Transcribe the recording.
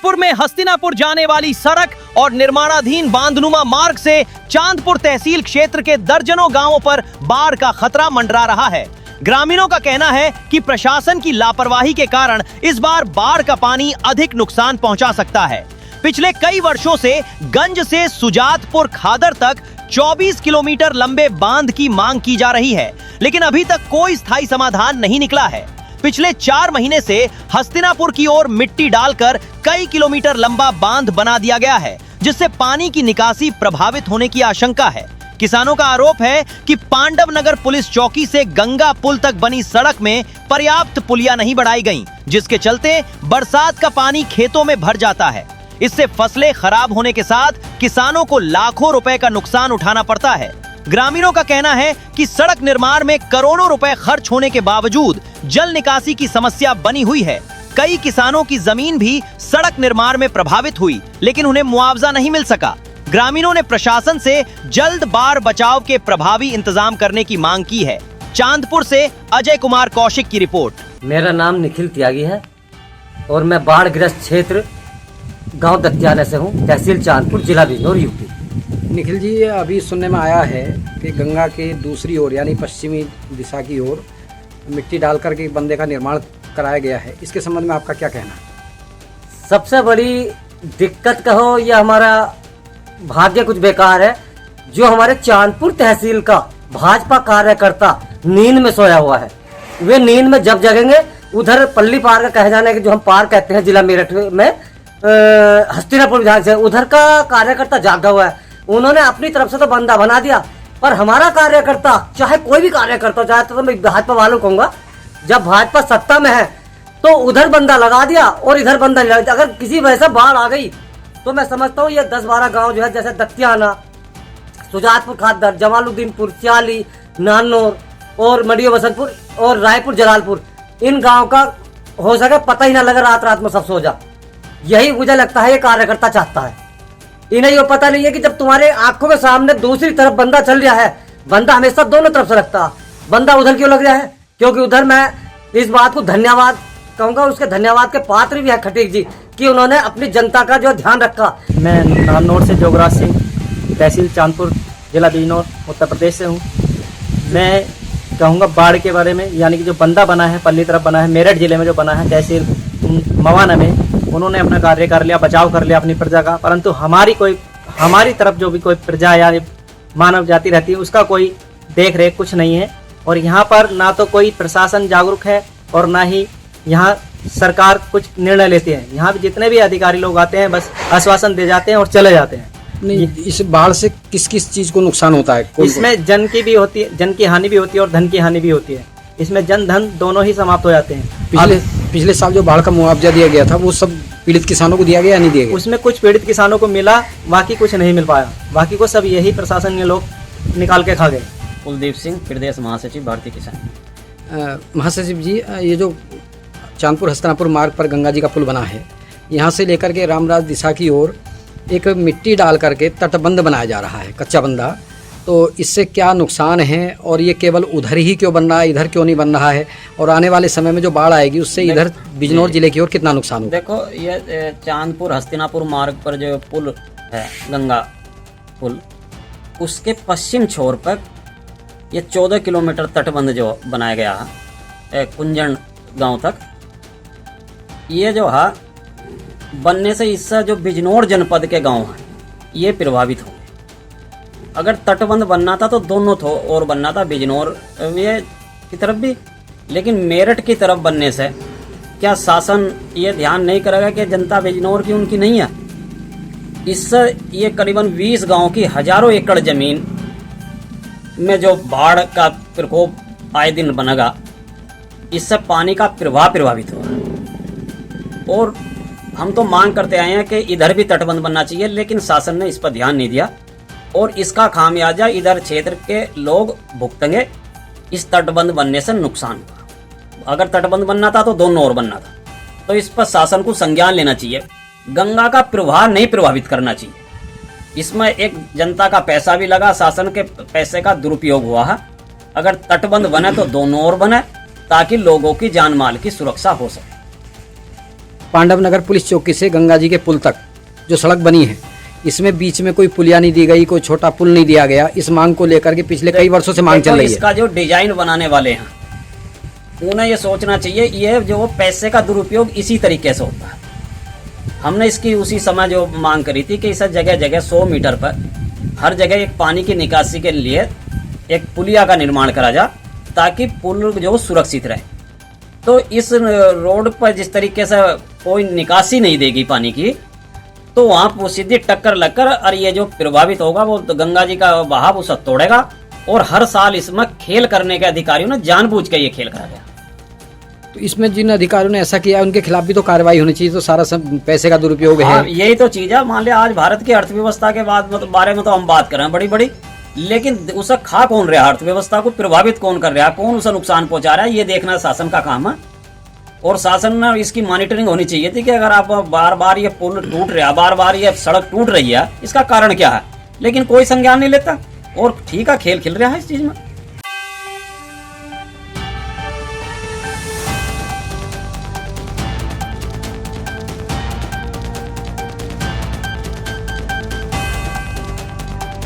चांदपुर में हस्तिनापुर जाने वाली सड़क और निर्माणाधीन बांधनुमा मार्ग से चांदपुर तहसील क्षेत्र के दर्जनों गांवों पर बाढ़ का खतरा मंडरा रहा है। ग्रामीणों का कहना है कि प्रशासन की लापरवाही के कारण इस बार बाढ़ का पानी अधिक नुकसान पहुंचा सकता है। पिछले कई वर्षों से गंज से सुजातपुर खादर तक 24 किलोमीटर लंबे बांध की मांग की जा रही है, लेकिन अभी तक कोई स्थायी समाधान नहीं निकला है। पिछले 4 महीने से हस्तिनापुर की ओर मिट्टी डालकर कई किलोमीटर लंबा बांध बना दिया गया है, जिससे पानी की निकासी प्रभावित होने की आशंका है। किसानों का आरोप है कि पांडव नगर पुलिस चौकी से गंगा पुल तक बनी सड़क में पर्याप्त पुलिया नहीं बढ़ाई गईं, जिसके चलते बरसात का पानी खेतों में भर जाता है। इससे फसलें खराब होने के साथ किसानों को लाखों रुपए का नुकसान उठाना पड़ता है। ग्रामीणों का कहना है कि सड़क निर्माण में करोड़ों रुपए खर्च होने के बावजूद जल निकासी की समस्या बनी हुई है। कई किसानों की जमीन भी सड़क निर्माण में प्रभावित हुई, लेकिन उन्हें मुआवजा नहीं मिल सका। ग्रामीणों ने प्रशासन से जल्द बाढ़ बचाव के प्रभावी इंतजाम करने की मांग की है। चांदपुर से अजय कुमार कौशिक की रिपोर्ट। मेरा नाम निखिल त्यागी है और मैं बाढ़ ग्रस्त क्षेत्र गांव दत्याना से हूं, तहसील चांदपुर, जिला बिजनौर, यूपी। निखिल जी, अभी सुनने में आया है कि गंगा के दूसरी ओर यानी पश्चिमी दिशा की ओर मिट्टी डालकर के बंदे का निर्माण कराया गया है। इसके संबंध में आपका क्या कहना है? सबसे बड़ी दिक्कत कहो या हमारा भाग्य कुछ बेकार है, जो हमारे चांदपुर तहसील का भाजपा कार्यकर्ता नींद में सोया हुआ है। वे नींद में जब जगेंगे, उधर पल्ली पार का कहे जाने के जो हम पार कहते हैं जिला मेरठ में हस्तिनापुर विधायक से, उधर का कार्यकर्ता जागा हुआ है। उन्होंने अपनी तरफ से तो बंदा बना दिया, पर हमारा कार्यकर्ता, चाहे कोई भी कार्यकर्ता, चाहे तो मैं भाजपा वालों कहूंगा, जब भाजपा सत्ता में है तो उधर बंदा लगा दिया और इधर बंदा लगा दिया। अगर किसी वजह से बाढ़ आ गई तो मैं समझता हूँ ये 10-12 गांव जो है, जैसे दत्याना, सुजातपुर खादर, जमालुद्दीनपुर, सियाली, नानौर और मडियो बसंतपुर और रायपुर जलालपुर, इन गाँव का हो सके पता ही ना लगे, रात रात में सब सो जा। यही मुझे लगता है ये कार्यकर्ता चाहता है। इन्हें ये पता नहीं है कि जब तुम्हारे आंखों के सामने दूसरी तरफ बंदा चल रहा है, बंदा हमेशा दोनों तरफ से लगता है, बंदा उधर क्यों लग रहा है? क्योंकि उधर मैं इस बात को धन्यवाद कहूंगा, उसके धन्यवाद के पात्र भी है खटीक जी, कि उन्होंने अपनी जनता का जो ध्यान रखा। मैं नानौर से जोगराज सिंह, तहसील चांदपुर, जिला बिजनौर, उत्तर प्रदेश से हूँ। मैं कहूँगा बाढ़ के बारे में, यानी कि जो बंदा बना है, पल्ली तरफ बना है, मेरठ जिले में जो बना है, तहसील मवाना में, उन्होंने अपना कार्य कर लिया, बचाव कर लिया अपनी प्रजा का, परंतु हमारी तरफ जो भी कोई प्रजा या मानव जाति रहती है, उसका कोई देख रेख कुछ नहीं है। और यहाँ पर ना तो कोई प्रशासन जागरूक है और ना ही यहाँ सरकार कुछ निर्णय लेती है। यहाँ भी जितने भी अधिकारी लोग आते हैं, बस आश्वासन दे जाते हैं और चले जाते हैं। नहीं, इस बाढ़ से किस किस चीज को नुकसान होता है? इसमें जन की भी होती है, जन की हानि भी होती है और धन की हानि भी होती है। इसमें जन धन दोनों ही समाप्त हो जाते हैं। पिछले साल जो बाढ़ का मुआवजा दिया गया था, वो सब पीड़ित किसानों को दिया गया या नहीं दिया गया? उसमें कुछ पीड़ित किसानों को मिला, बाकी कुछ नहीं मिल पाया। बाकी को सब यही प्रशासन के लोग निकाल के खा गए। कुलदीप सिंह, प्रदेश महासचिव, भारतीय किसान। महासचिव जी, ये जो चांदपुर हस्तिनापुर मार्ग पर गंगा जी का पुल बना है, यहाँ से लेकर के रामराज दिशा की ओर एक मिट्टी डाल करके तटबंध बनाया जा रहा है, कच्चा बंधा। तो इससे क्या नुकसान है और ये केवल उधर ही क्यों बन रहा है, इधर क्यों नहीं बन रहा है? और आने वाले समय में जो बाढ़ आएगी उससे इधर बिजनौर जिले की ओर कितना नुकसान होगा? देखो, ये चांदपुर हस्तिनापुर मार्ग पर जो पुल है, गंगा पुल, उसके पश्चिम छोर पर ये 14 किलोमीटर तटबंध जो बनाया गया है कुंजन गांव तक, ये जो है बनने से इससे जो बिजनौर जनपद के गांव हैं ये प्रभावित होंगे। अगर तटबंध बनना था तो दोनों और बनना था, बिजनौर ये की तरफ भी, लेकिन मेरठ की तरफ बनने से क्या शासन ये ध्यान नहीं करेगा कि जनता बिजनौर की उनकी नहीं है? इससे ये करीबन 20 गांव की हजारों एकड़ जमीन में जो बाढ़ का प्रकोप आए दिन बनेगा, इससे पानी का प्रवाह प्रभावित होगा। और हम तो मांग करते आए हैं कि इधर भी तटबंध बनना चाहिए, लेकिन शासन ने इस पर ध्यान नहीं दिया और इसका खामियाजा इधर क्षेत्र के लोग भुगतेंगे। इस तटबंध बनने से नुकसान हुआ। अगर तटबंध बनना था तो दोनों ओर बनना था, तो इस पर शासन को संज्ञान लेना चाहिए। गंगा का प्रवाह नहीं प्रभावित करना चाहिए। इसमें एक जनता का पैसा भी लगा, शासन के पैसे का दुरुपयोग हुआ है। अगर तटबंध बने तो दोनों ओर बने, ताकि लोगों की जान माल की सुरक्षा हो सके। पांडव नगर पुलिस चौकी से गंगा जी के पुल तक जो सड़क बनी है, इसमें बीच में कोई पुलिया नहीं दी गई, कोई छोटा पुल नहीं दिया गया। इस मांग को लेकर के पिछले कई वर्षों से मांग चल रही है। इसका जो डिजाइन बनाने वाले हैं उन्हें ये सोचना चाहिए, ये जो पैसे का दुरुपयोग इसी तरीके से होता है। हमने इसकी उसी समय जो मांग करी थी कि इस जगह जगह 100 मीटर पर हर जगह एक पानी की निकासी के लिए एक पुलिया का निर्माण करा जा, ताकि पुल जो सुरक्षित रहे। तो इस रोड पर जिस तरीके से कोई निकासी नहीं देगी पानी की, तो वहाँ वो सीधी टक्कर लगकर और ये जो प्रभावित होगा वो तो गंगा जी का बहाव उसे तोड़ेगा। और हर साल इसमें खेल करने के अधिकारियों ने जानबूझ के ये खेल करा गया। तो इसमें जिन अधिकारियों ने ऐसा किया उनके खिलाफ भी तो कार्रवाई होनी चाहिए। तो सारा सब पैसे का दुरुपयोग है। यही तो चीज है। मान लिया आज भारत की अर्थव्यवस्था के बाद मतलब बारे में तो हम बात कर रहे हैं बड़ी बड़ी, लेकिन उसे खा कौन रहा है, अर्थव्यवस्था को प्रभावित कौन कर रहा है, कौन उसे नुकसान पहुंचा रहा है, ये देखना शासन का काम है। और शासन में इसकी मॉनिटरिंग होनी चाहिए थी कि अगर आप बार बार ये पुल टूट रहा है, बार बार ये सड़क टूट रही है, इसका कारण क्या है, लेकिन कोई संज्ञान नहीं लेता। और ठीक है, खेल खेल रहा है इस चीज में।